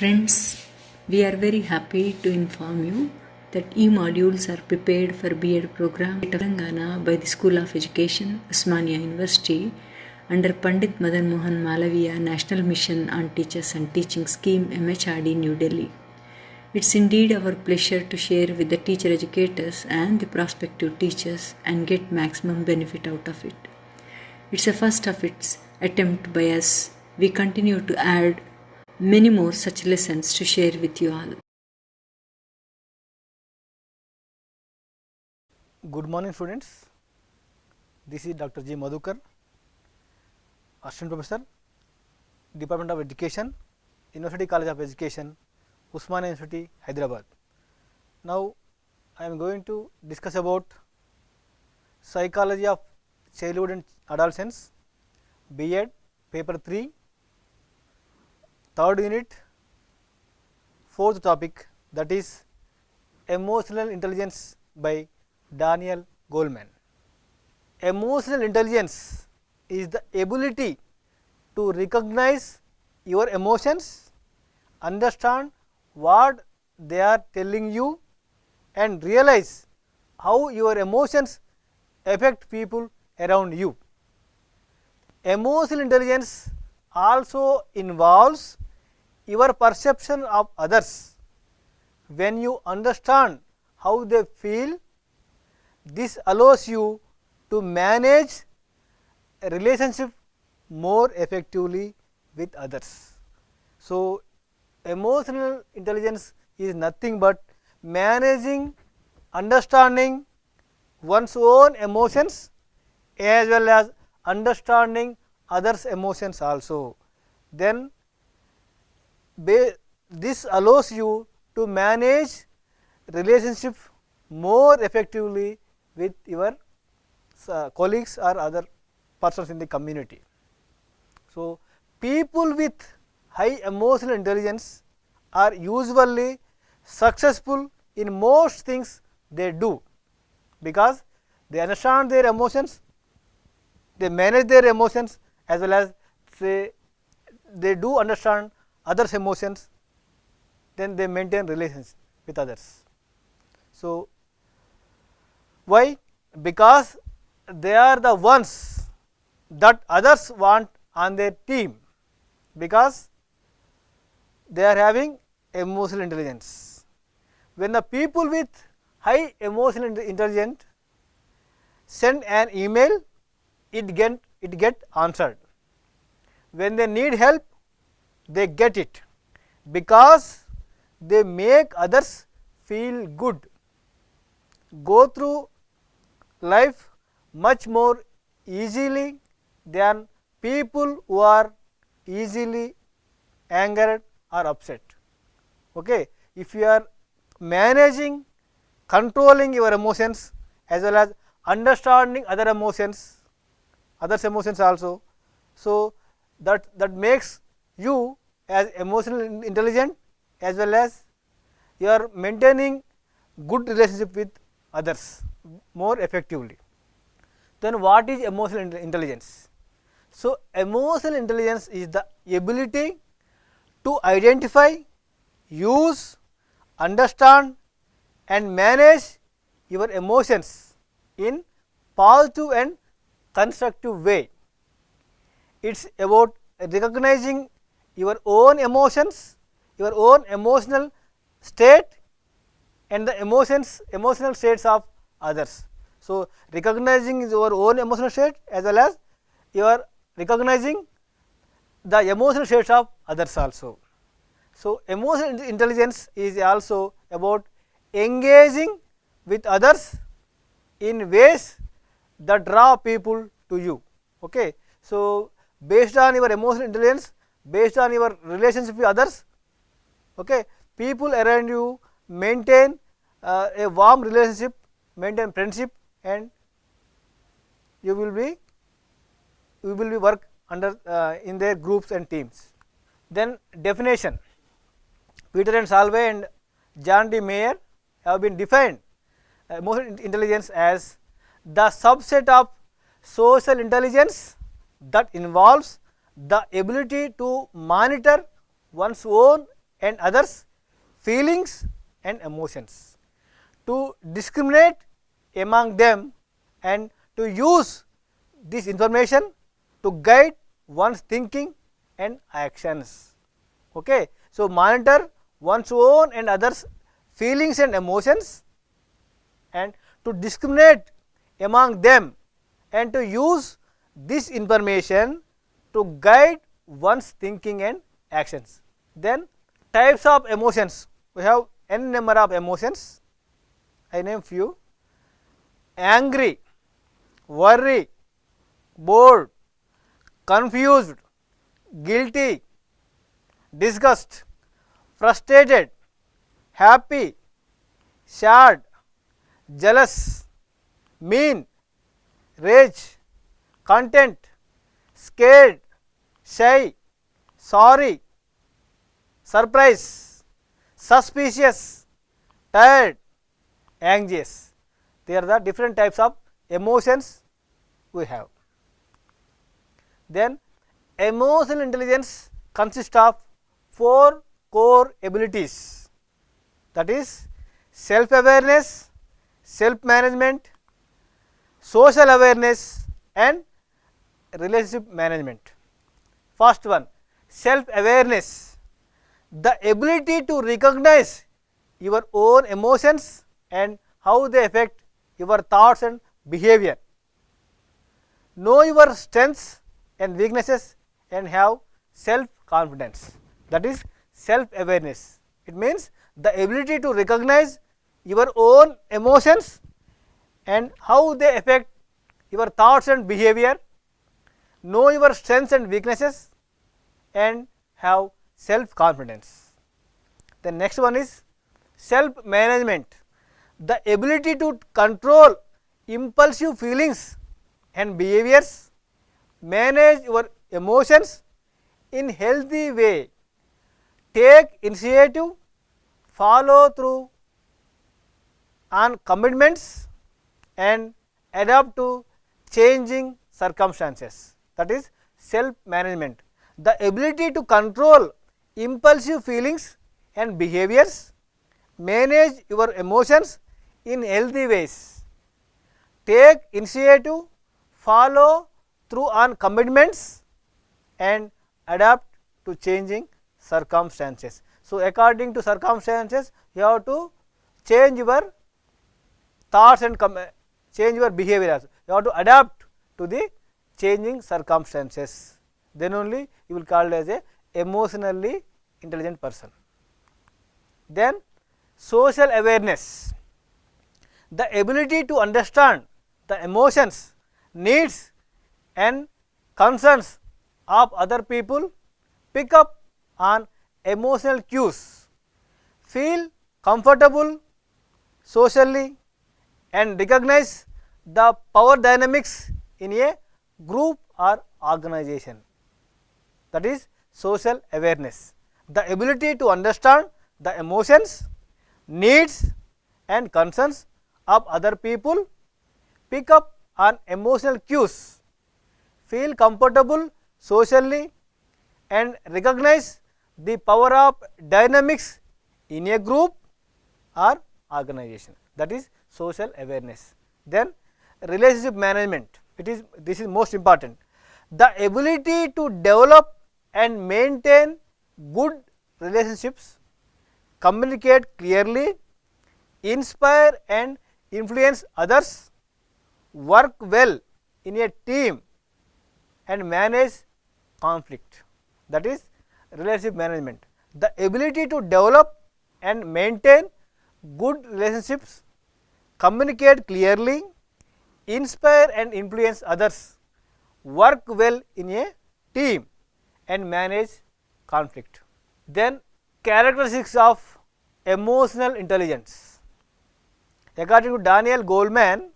Friends, we are very happy to inform you that e-modules are prepared for B.Ed program at Telangana by the School of Education, Osmania University under Pandit Madan Mohan Malaviya National Mission on Teachers and Teaching Scheme MHRD New Delhi. It's indeed our pleasure to share with the teacher educators and the prospective teachers and get maximum benefit out of it. It's a first of its attempt by us. We continue to add many more such lessons to share with you all. Good morning students, this is Dr. G. Madhukar, Assistant Professor, Department of Education, University College of Education, Usmania University, Hyderabad. Now I am going to discuss about Psychology of Childhood and Adolescence, B.Ed, Paper 3, 3rd unit, 4th topic, that is Emotional Intelligence by Daniel Goleman. Emotional intelligence is the ability to recognize your emotions, understand what they are telling you, and realize how your emotions affect people around you. Emotional intelligence also involves your perception of others. When you understand how they feel, this allows you to manage a relationship more effectively with others. So, emotional intelligence is nothing but managing, understanding one's own emotions as well as understanding others' emotions also. Then this allows you to manage relationship more effectively with your colleagues or other persons in the community. So, people with high emotional intelligence are usually successful in most things they do, because they understand their emotions, they manage their emotions, as well as they do understand others' emotions, then they maintain relations with others. So, why? Because they are the ones that others want on their team, because they are having emotional intelligence. When the people with high emotional intelligence send an email, it get answered. When they need help, they get it, because they make others feel good, go through life much more easily than people who are easily angered or upset. Okay? If you are managing, controlling your emotions as well as understanding others' emotions also, so that makes you as emotional intelligent, as well as you are maintaining good relationship with others more effectively. Then what is emotional intelligence? So, emotional intelligence is the ability to identify, use, understand and manage your emotions in positive and constructive way. It is about recognizing your own emotions, your own emotional state and the emotional states of others. So, recognizing your own emotional state as well as you are recognizing the emotional states of others also. So, emotional intelligence is also about engaging with others in ways that draw people to you. Okay. So, based on your emotional intelligence, based on your relationship with others, okay, people around you maintain a warm relationship, maintain friendship, and you will be work under in their groups and teams. Then definition, Peter and Salve and John D. Mayer have been defined emotional intelligence as the subset of social intelligence that involves the ability to monitor one's own and others' feelings and emotions, to discriminate among them and to use this information to guide one's thinking and actions. Okay. So, monitor one's own and others' feelings and emotions and to discriminate among them and to use this information to guide one's thinking and actions. Then types of emotions, we have n number of emotions, I name few: angry, worry, bored, confused, guilty, disgust, frustrated, happy, sad, jealous, mean, rage, content, scared, shy, sorry, surprise, suspicious, tired, anxious. They are the different types of emotions we have. Then emotional intelligence consists of 4 core abilities, that is self awareness, self management, social awareness and relationship management. First one, self awareness, the ability to recognize your own emotions and how they affect your thoughts and behavior. Know your strengths and weaknesses and have self confidence, that is self awareness. It means the ability to recognize your own emotions and how they affect your thoughts and behavior, know your strengths and weaknesses and have self confidence. The next one is self management, the ability to control impulsive feelings and behaviors, manage your emotions in healthy way, take initiative, follow through on commitments and adapt to changing circumstances, that is self management, the ability to control impulsive feelings and behaviors, manage your emotions in healthy ways, take initiative, follow through on commitments and adapt to changing circumstances. So, according to circumstances you have to change your thoughts and change your behavior also. You have to adapt to the changing circumstances, then only you will called as a emotionally intelligent person. Then social awareness, the ability to understand the emotions, needs and concerns of other people, pick up on emotional cues, feel comfortable socially and recognize the power dynamics in a group or organization, that is social awareness, the ability to understand the emotions, needs and concerns of other people, pick up on emotional cues, feel comfortable socially and recognize the power of dynamics in a group or organization, that is social awareness. Then relationship management, this is most important, the ability to develop and maintain good relationships, communicate clearly, inspire and influence others, work well in a team and manage conflict, that is relationship management, the ability to develop and maintain good relationships, communicate clearly, inspire and influence others, work well in a team and manage conflict. Then characteristics of emotional intelligence. According to Daniel Goleman,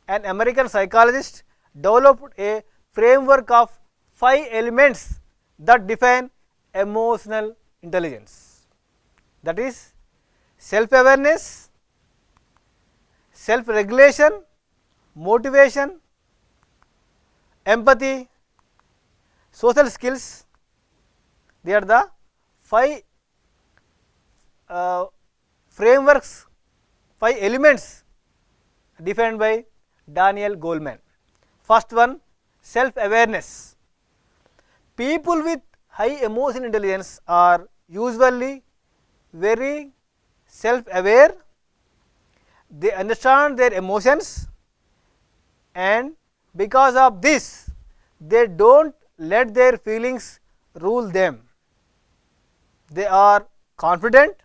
an American psychologist, developed a framework of 5 elements that define emotional intelligence, that is self awareness, self regulation, motivation, empathy, social skills. They are the 5 frameworks, 5 elements defined by Daniel Goleman. First one, self awareness. People with high emotional intelligence are usually very self aware. They understand their emotions, and because of this they don't let their feelings rule them. They are confident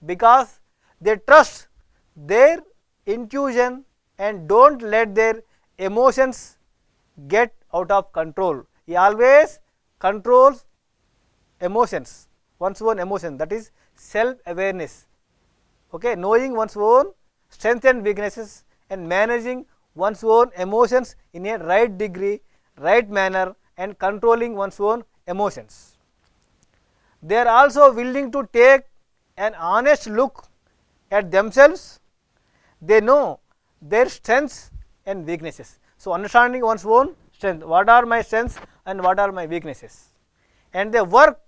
because they trust their intuition and don't let their emotions get out of control. He always controls emotions, one's own emotion, that is self awareness. Okay, knowing one's own strengths and weaknesses and managing one's own emotions in a right degree, right manner, and controlling one's own emotions. They are also willing to take an honest look at themselves. They know their strengths and weaknesses. So, understanding one's own strength, what are my strengths and what are my weaknesses, and they work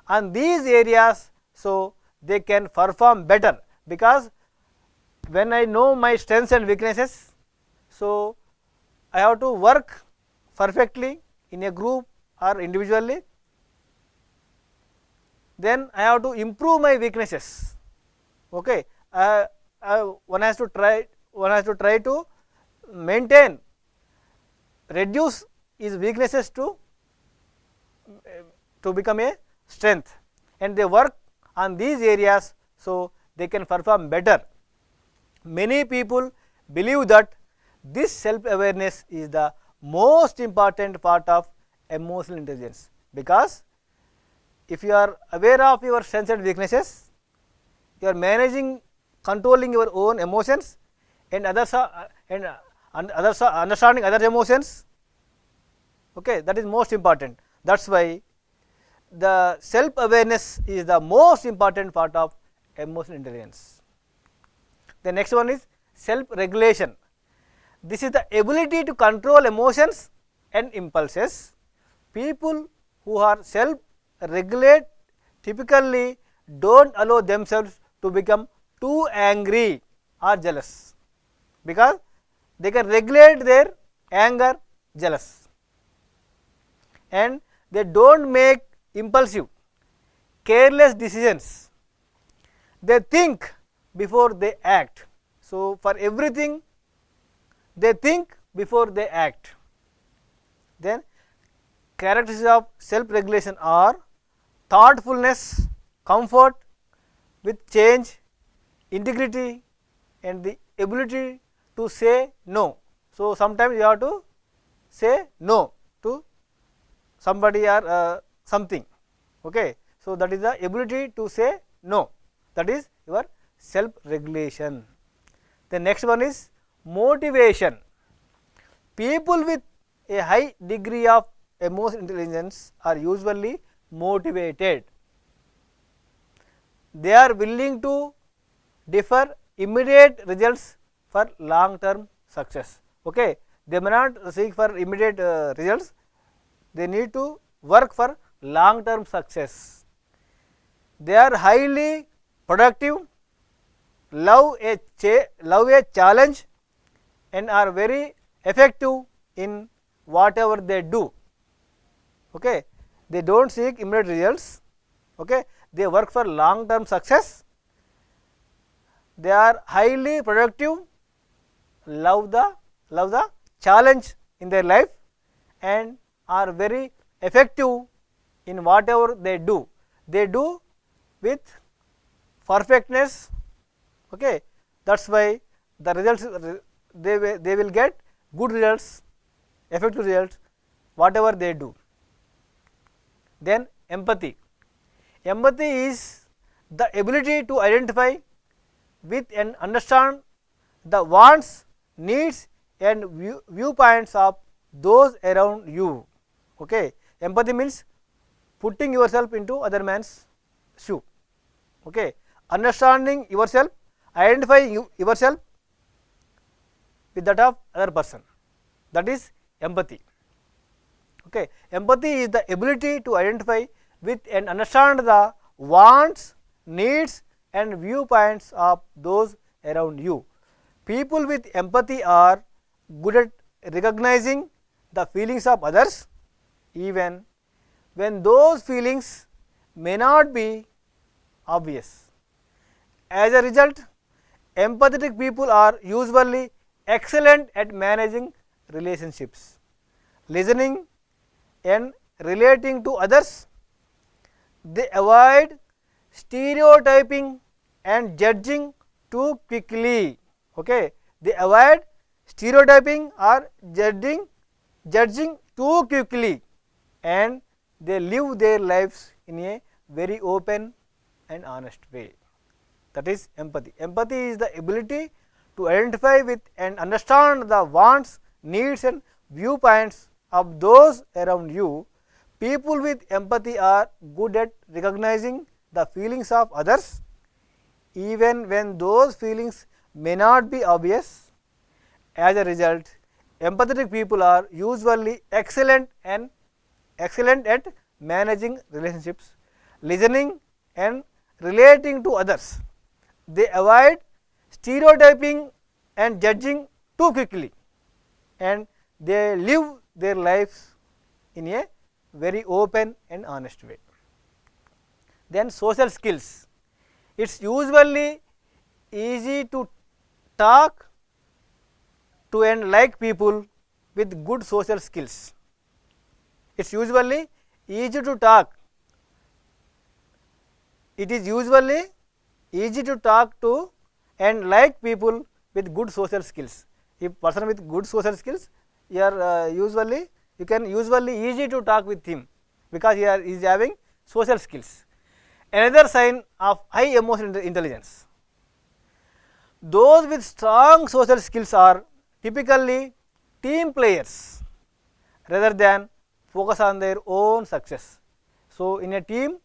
on these areas so they can perform better, because when I know my strengths and weaknesses, so I have to work perfectly in a group or individually. Then I have to improve my weaknesses. Okay, one has to try to maintain, reduce his weaknesses to become a strength, and they work on these areas so they can perform better. Many people believe that this self awareness is the most important part of emotional intelligence, because if you are aware of your strengths and weaknesses, you are managing, controlling your own emotions, and others are understanding other emotions. Okay, that is most important. That's why the self awareness is the most important part of emotional intelligence. The next one is self regulation. This is the ability to control emotions and impulses. People who are self regulate typically don't allow themselves to become too angry or jealous, because they can regulate their anger, jealous, and they don't make impulsive, careless decisions. They think before they act. So, for everything they think before they act. Then characteristics of self regulation are thoughtfulness, comfort with change, integrity, and the ability to say no. So, sometimes you have to say no to somebody or something. Okay. So, that is the ability to say no, that is your self regulation. The next one is motivation. People with a high degree of emotional intelligence are usually motivated. They are willing to defer immediate results for long term success. Okay. They may not seek for immediate results, they need to work for long term success. They are highly productive, love a challenge, and are very effective in whatever they do. Okay. They don't seek immediate results. Okay. They work for long term success. They are highly productive, love the challenge in their life, and are very effective in whatever they do. They do with perfectness. Okay. That is why the results, they will get good results, effective results, whatever they do. Then empathy. Empathy is the ability to identify with and understand the wants, needs, and viewpoints of those around you. Okay. Empathy means putting yourself into other man's shoe. Okay. Understanding yourself, identifying yourself with that of other person, that is empathy. Okay. Empathy is the ability to identify with and understand the wants, needs, and viewpoints of those around you. People with empathy are good at recognizing the feelings of others even when those feelings may not be obvious. As a result, empathetic people are usually excellent at managing relationships, listening and relating to others. They avoid stereotyping and judging too quickly. Okay, they avoid stereotyping or judging too quickly, and they live their lives in a very open and honest way. That is empathy. Empathy is the ability to identify with and understand the wants, needs and viewpoints of those around you. People with empathy are good at recognizing the feelings of others even when those feelings may not be obvious. As a result, empathetic people are usually excellent at managing relationships, listening and relating to others. They avoid stereotyping and judging too quickly, and they live their lives in a very open and honest way. Then social skills. It's usually easy to talk to and like people with good social skills. It's usually easy to talk. It is usually easy to talk to and like people with good social skills. If person with good social skills, you can usually easy to talk with him because he is having social skills. Another sign of high emotional intelligence. Those with strong social skills are typically team players rather than focus on their own success. So, in a team,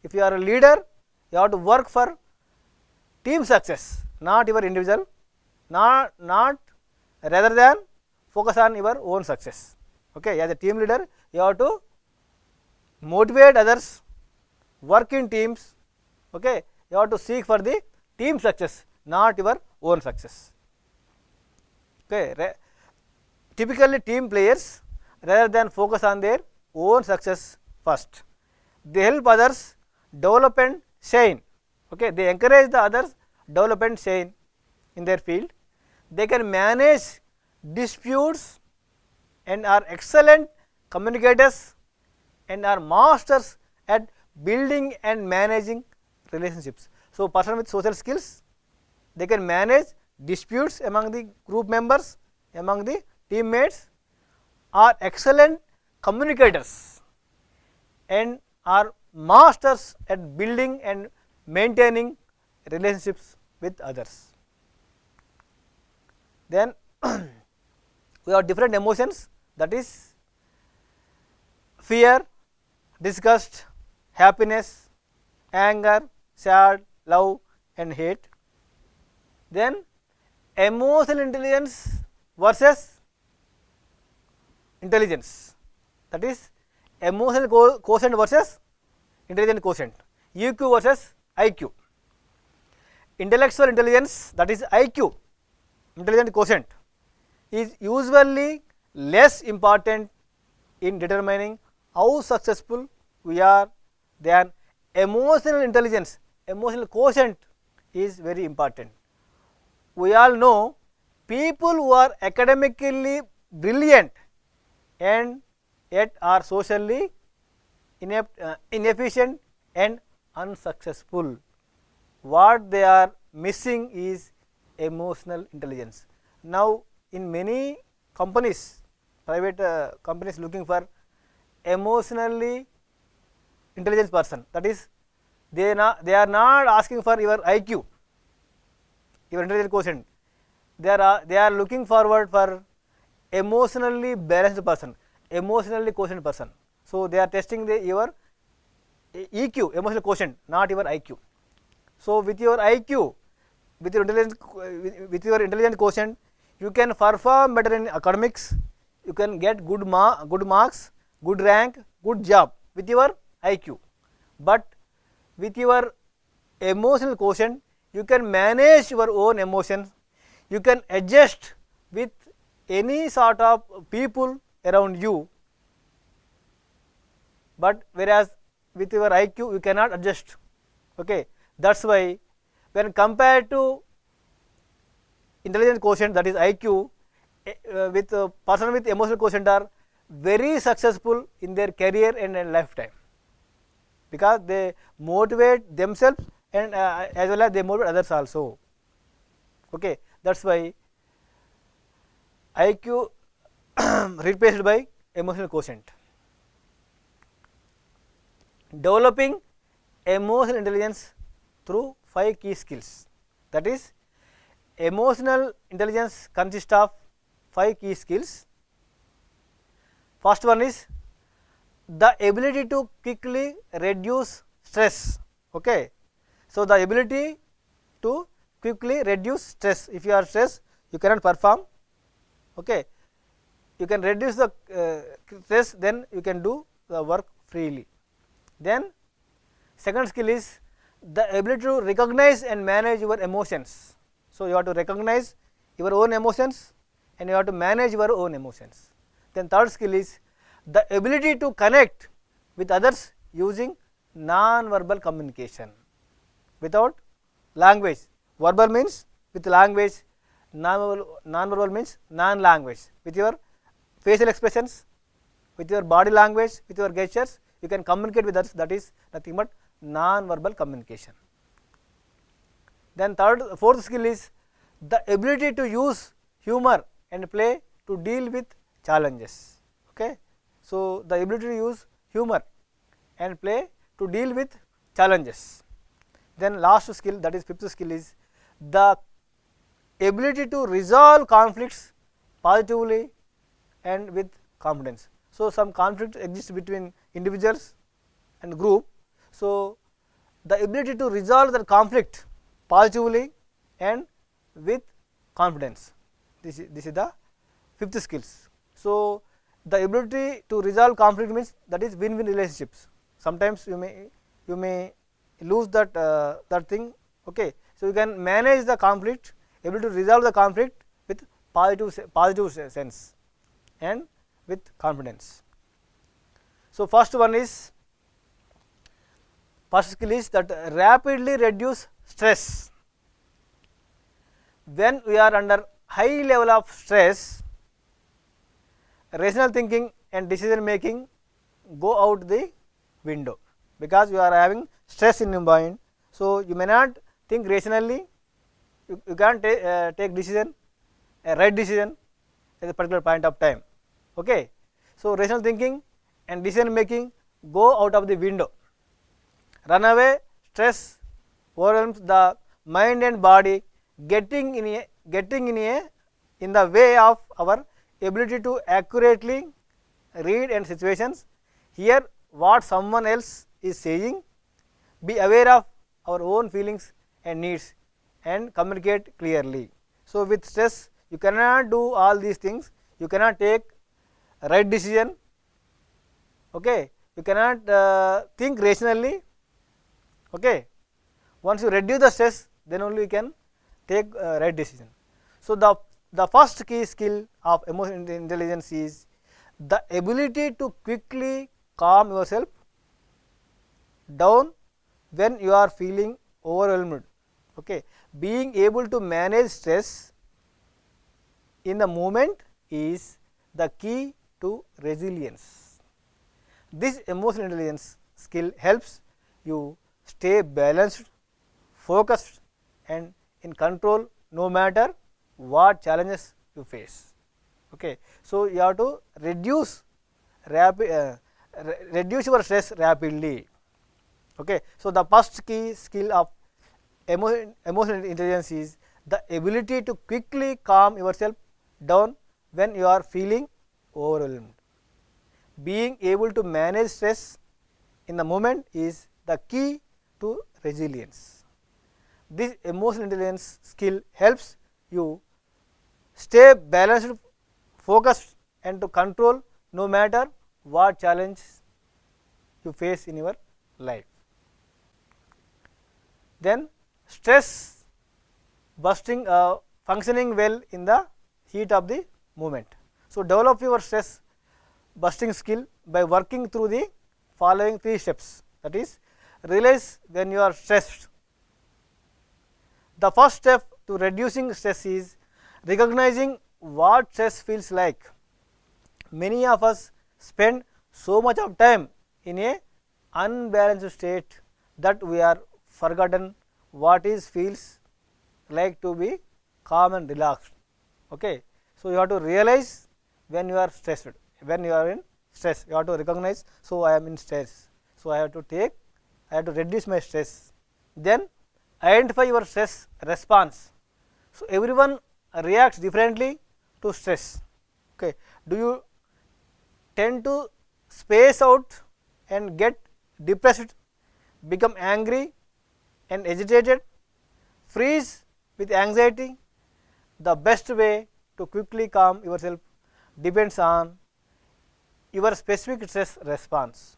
if you are a leader, you have to work for team success, not your individual, not rather than focus on your own success. Okay, as a team leader, you have to motivate others, work in teams. Okay, you have to seek for the team success, not your own success. Okay, typically team players rather than focus on their own success first. They help others develop and shine. Okay, they encourage the others develop and shine in their field. They can manage disputes and are excellent communicators and are masters at building and managing relationships. So, person with social skills, they can manage disputes among the group members, among the teammates, are excellent communicators and are masters at building and maintaining relationships with others. Then we have different emotions, that is fear, disgust, happiness, anger, sad, love and hate. Then emotional intelligence versus intelligence, that is emotional quotient versus intelligent quotient, EQ versus IQ. Intellectual intelligence, that is IQ, intelligent quotient, is usually less important in determining how successful we are than emotional intelligence. Emotional quotient is very important. We all know people who are academically brilliant and yet are socially inefficient and unsuccessful. What they are missing is emotional intelligence. Now, in many companies, private companies looking for emotionally intelligent person, that is they are not asking for your IQ, your intelligent quotient. They are looking forward for emotionally balanced person, emotionally quotient person. So, they are testing your EQ, emotional quotient, not your IQ. So, with your IQ, with your intelligent quotient, you can perform better in academics, you can get good marks, good rank, good job with your IQ. But with your emotional quotient, you can manage your own emotions, you can adjust with any sort of people around you, but whereas with your IQ you cannot adjust. Okay, that's why when compared to intelligence quotient, that is IQ, with a person with emotional quotient are very successful in their career and lifetime, because they motivate themselves and as well as they motivate others also. Okay, that's why IQ replaced by emotional quotient. Developing emotional intelligence through 5 key skills, that is, emotional intelligence consists of 5 key skills. First one is the ability to quickly reduce stress. Okay, so the ability to quickly reduce stress. If you are stressed, you cannot perform. Okay, you can reduce the stress, then you can do the work freely. Then second skill is the ability to recognize and manage your emotions. So you have to recognize your own emotions and you have to manage your own emotions. Then third skill is the ability to connect with others using non-verbal communication without language. Verbal means with language, non-verbal means non-language. With your facial expressions, with your body language, with your gestures, you can communicate with others. That is nothing but non-verbal communication. Then fourth skill is the ability to use humor and play to deal with challenges. Okay, so the ability to use humor and play to deal with challenges. Then last skill, that is fifth skill, is the ability to resolve conflicts positively and with confidence. So some conflict exists between individuals and group. So the ability to resolve that conflict positively and with confidence. This is the fifth skills. So the ability to resolve conflict means that is win-win relationships. Sometimes you may lose that thing. Okay, so you can manage the conflict, able to resolve the conflict with positive sense and with confidence. So first skill is that rapidly reduce stress. When we are under high level of stress, rational thinking and decision making go out the window, because you are having stress in your mind. So you may not think rationally, you can't take decision, a right decision at a particular point of time. Okay, so rational thinking and decision making go out of the window. Runaway stress overwhelms the mind and body, getting in the way of our ability to accurately read and situations, hear what someone else is saying, be aware of our own feelings and needs, and communicate clearly. So with stress you cannot do all these things, you cannot take right decision. Okay, you cannot think rationally. Okay, once you reduce the stress, then only you can take right decision. So the first key skill of emotional intelligence is the ability to quickly calm yourself down when you are feeling overwhelmed. Okay, being able to manage stress in the moment is the key to resilience. This emotional intelligence skill helps you stay balanced, focused and in control no matter what challenges you face. Okay, so you have to reduce your stress rapidly. Okay, so the first key skill of emotional intelligence is the ability to quickly calm yourself down when you are feeling overwhelmed. Being able to manage stress in the moment is the key to resilience. This emotional intelligence skill helps you stay balanced, focused and to control no matter what challenge you face in your life. Then stress busting functioning well in the heat of the movement. So, develop your stress busting skill by working through the following 3 steps, that is, realize when you are stressed. The first step to reducing stress is recognizing what stress feels like. Many of us spend so much of time in a unbalanced state that we are forgotten what is feels like to be calm and relaxed. Okay. So, you have to realize when you are stressed, when you are in stress, you have to recognize. So, I am in stress. So, I have to reduce my stress. Then identify your stress response. So, everyone reacts differently to stress. Okay. Do you tend to space out and get depressed, become angry and agitated, freeze with anxiety? The best way to quickly calm yourself depends on your specific stress response.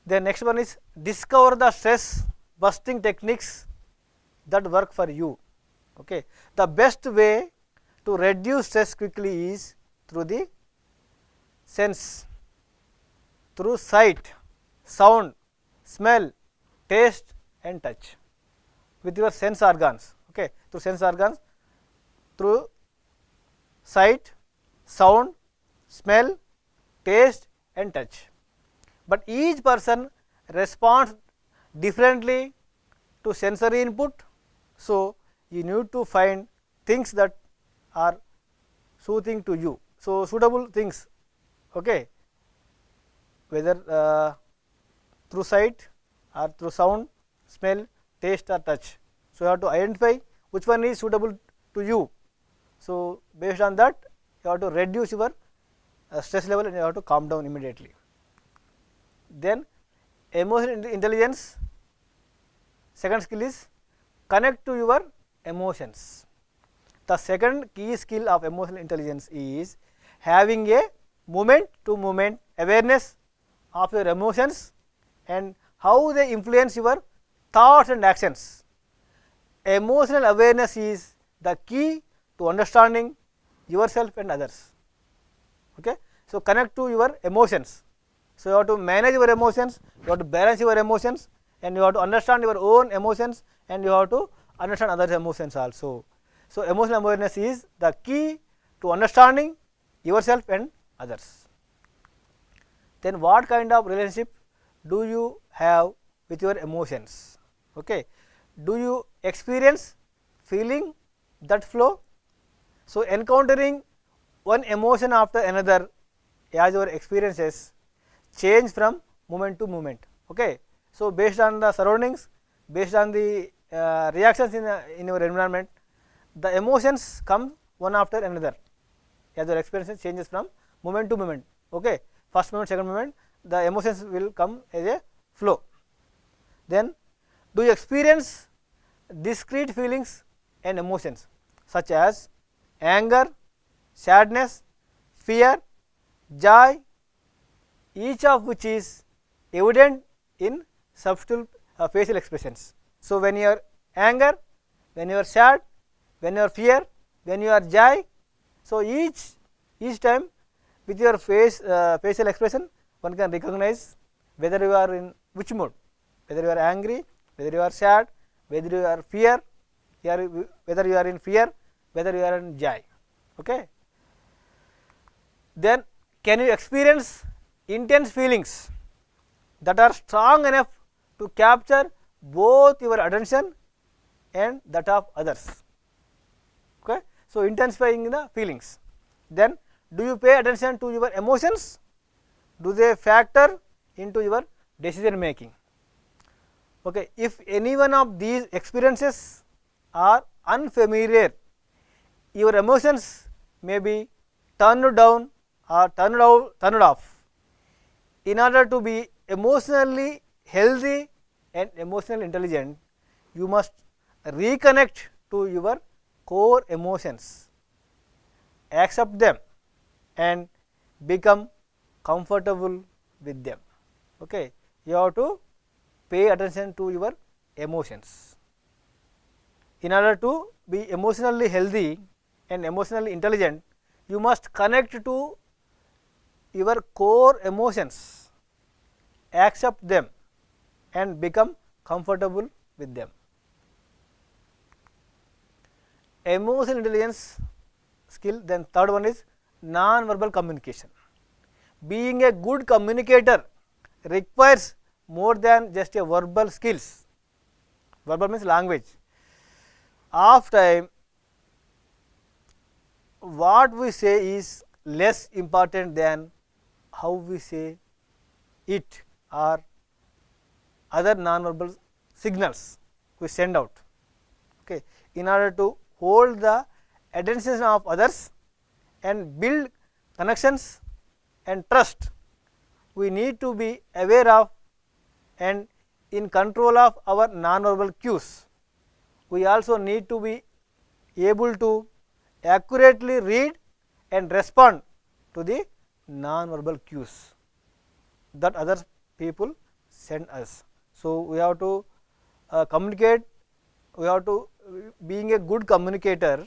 The next one is discover the stress busting techniques that work for you. Okay. The best way to reduce stress quickly is through the sense, through sight, sound, smell, taste and touch, with your sense organs. Okay. Through sense organs, through sight, sound, smell, taste and touch. But each person responds differently to sensory input. So, you need to find things that are soothing to you. So, suitable things, okay, whether through sight or through sound, smell, taste or touch. So, you have to identify which one is suitable to you. So, based on that you have to reduce your stress level and you have to calm down immediately. Then emotional intelligence, second skill is connect to your emotions. The second key skill of emotional intelligence is having a moment to moment awareness of your emotions and how they influence your thoughts and actions. Emotional awareness is the key to understanding yourself and others. Okay. So, connect to your emotions. So, you have to manage your emotions, you have to balance your emotions and you have to understand your own emotions and you have to understand others' emotions also. So, emotional awareness is the key to understanding yourself and others. Then what kind of relationship do you have with your emotions? Okay. Do you experience feeling that flow? So, encountering one emotion after another as your experiences change from moment to moment. Okay. So, based on the surroundings, based on the reactions in your environment, the emotions come one after another as your experiences changes from moment to moment. Okay. First moment, second moment, the emotions will come as a flow. Then do you experience discrete feelings and emotions such as anger, sadness, fear, joy, each of which is evident in subtle facial expressions. So, when you are anger, when you are sad, when you are fear, when you are joy, so each time with your facial expression one can recognize whether you are in which mood, whether you are angry, whether you are sad, whether you are fear, whether you are in fear, whether you are in joy. Okay. Then can you experience intense feelings that are strong enough to capture both your attention and that of others? Okay. So, intensifying the feelings. Then do you pay attention to your emotions? Do they factor into your decision making? Okay. If any one of these experiences are unfamiliar, your emotions may be turned down or turned off. In order to be emotionally healthy and emotionally intelligent, you must reconnect to your core emotions, accept them and become comfortable with them. Okay. You have to pay attention to your emotions. In order to be emotionally healthy and emotionally intelligent, you must connect to your core emotions, accept them and become comfortable with them. Emotional intelligence skill. Then third one is non-verbal communication. Being a good communicator requires more than just a verbal skills. Verbal means language. Often what we say is less important than how we say it or other non-verbal signals we send out. Okay. In order to hold the attention of others and build connections and trust, we need to be aware of and in control of our non-verbal cues. We also need to be able to accurately read and respond to the non-verbal cues that other people send us. So, we have to communicate, we have to being a good communicator,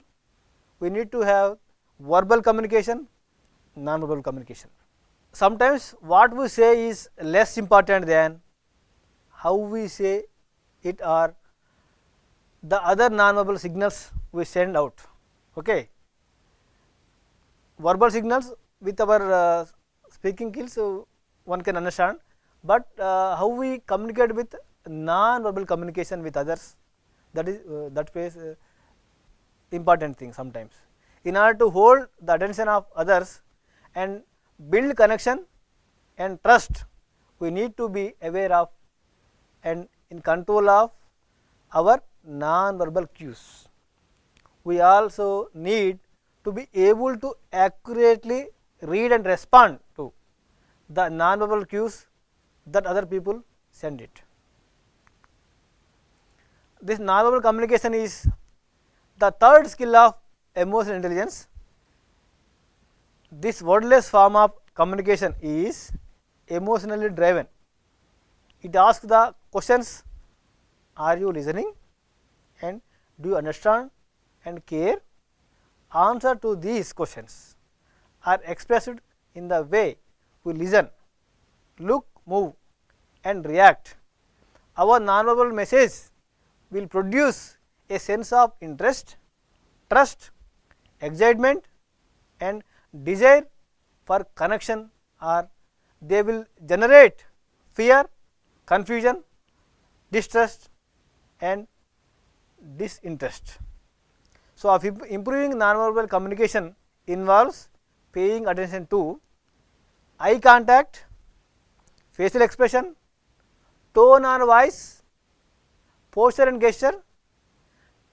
we need to have verbal communication, non-verbal communication. Sometimes what we say is less important than how we say it or the other non-verbal signals we send out. Okay. Verbal signals with our speaking skills one can understand, but how we communicate with non-verbal communication with others, that is that plays important thing sometimes. In order to hold the attention of others and build connection and trust, we need to be aware of and in control of our non-verbal cues. We also need to be able to accurately read and respond to the non-verbal cues that other people send it. This non-verbal communication is the third skill of emotional intelligence. This wordless form of communication is emotionally driven. It asks the questions, are you listening and do you understand and care? Answer to these questions are expressed in the way we listen, look, move and react. Our non-verbal message will produce a sense of interest, trust, excitement and desire for connection, or they will generate fear, confusion, distrust and disinterest. So, of improving non-verbal communication involves paying attention to eye contact, facial expression, tone or voice, posture and gesture,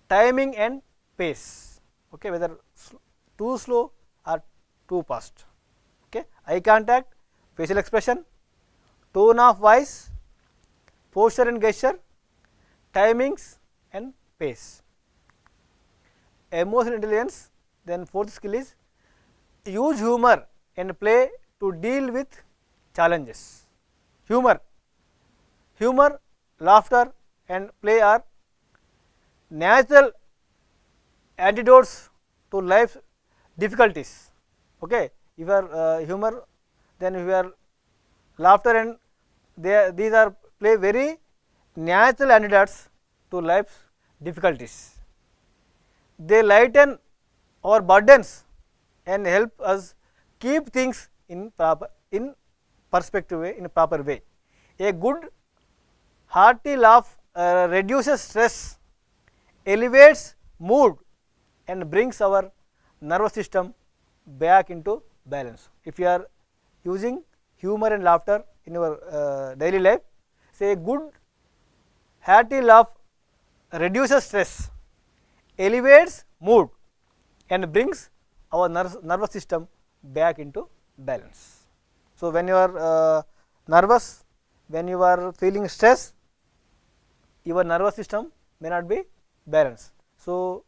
timing and pace. Okay, whether too slow or too fast. Okay, eye contact, facial expression, tone of voice, posture and gesture, timings and pace. Emotional intelligence, then fourth skill is use humor and play to deal with challenges. Humor, laughter and play are natural antidotes to life's difficulties. Okay, if you are humor, then if you are laughter and these are play very natural antidotes to life's difficulties. They lighten our burdens and help us keep things in perspective way, in a proper way. A good hearty laugh reduces stress, elevates mood and brings our nervous system back into balance. If you are using humor and laughter in your daily life, say a good hearty laugh reduces stress, elevates mood and brings our nervous system back into balance. So, when you are nervous, when you are feeling stress, your nervous system may not be balanced. So,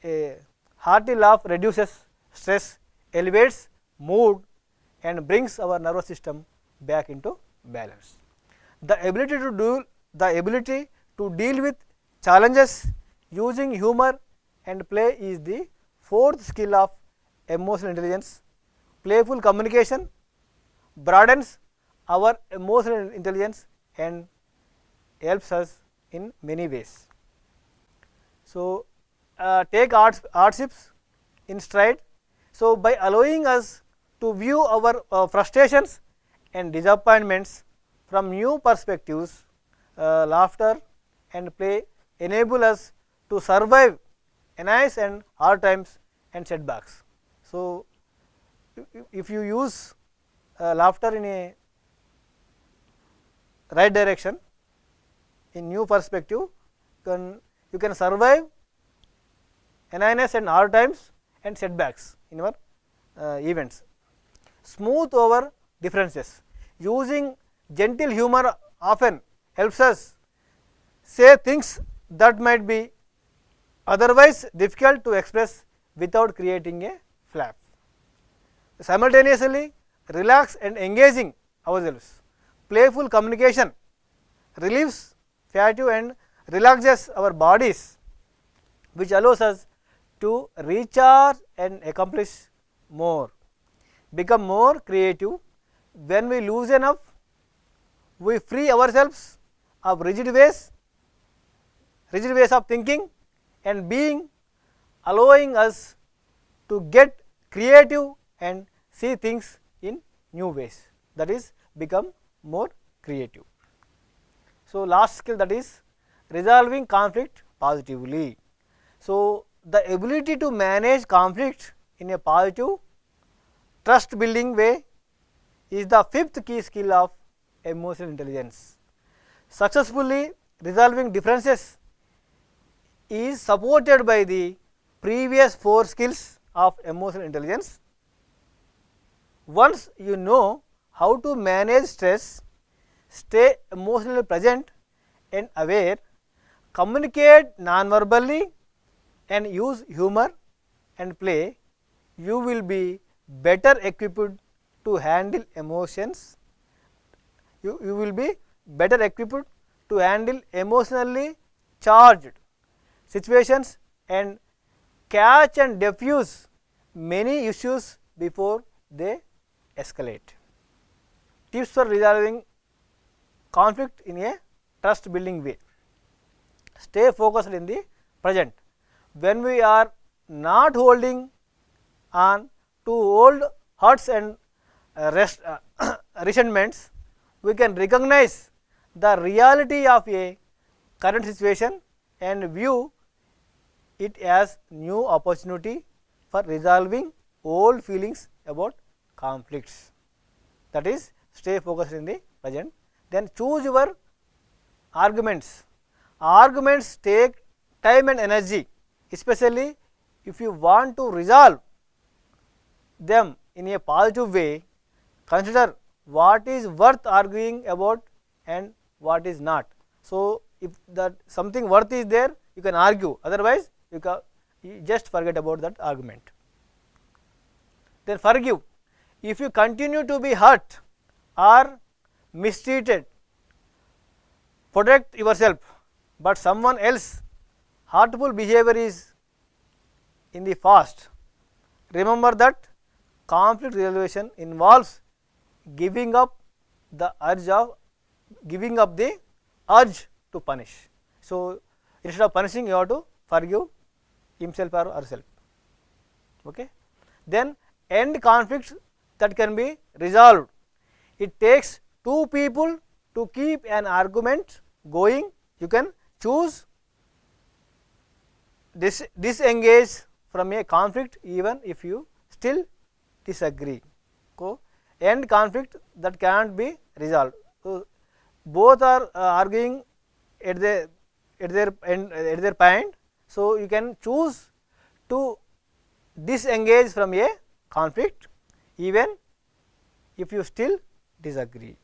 a hearty laugh reduces stress, elevates mood and brings our nervous system back into balance. The ability to deal with challenges using humor and play is the fourth skill of emotional intelligence. Playful communication broadens our emotional intelligence and helps us in many ways. So, take hardships in stride. So, by allowing us to view our frustrations and disappointments from new perspectives, laughter and play enable us to survive annoyance and hard times and setbacks. So, if you use laughter in a right direction, in new perspective, you can survive annoyance and hard times and setbacks in your events. Smooth over differences. Using gentle humor often helps us say things that might be otherwise difficult to express without creating a flap. Simultaneously, relax and engaging ourselves. Playful communication relieves fatigue and relaxes our bodies, which allows us to recharge and accomplish more, become more creative. When we loosen up, we free ourselves of rigid ways of thinking and being, allowing us to get creative and see things in new ways, that is become more creative. So, last skill, that is resolving conflict positively. So, the ability to manage conflict in a positive, trust building way is the fifth key skill of emotional intelligence. Successfully resolving differences is supported by the previous 4 skills of emotional intelligence. Once you know how to manage stress, stay emotionally present and aware, communicate non-verbally and use humor and play, you will be better equipped to handle emotions. You will be better equipped to handle emotionally charged situations and catch and diffuse many issues before they escalate. Tips for resolving conflict in a trust building way. Stay focused in the present. When we are not holding on to old hurts and resentments, we can recognize the reality of a current situation and view it as new opportunity for resolving old feelings about conflicts. That is, stay focused in the present. Then choose your arguments. Arguments take time and energy, especially if you want to resolve them in a positive way. Consider what is worth arguing about and what is not. So, if that something worth is there, you can argue, otherwise you just forget about that argument. Then forgive. If you continue to be hurt or mistreated, protect yourself, but someone else hurtful behavior is in the past. Remember that conflict resolution involves giving up the urge to punish. So, instead of punishing, you have to forgive himself or herself. Okay. Then end conflicts that can be resolved. It takes 2 people to keep an argument going. You can choose disengage from a conflict even if you still disagree. End conflict that cannot be resolved. So, both are arguing at their point. So, you can choose to disengage from a conflict even if you still disagree.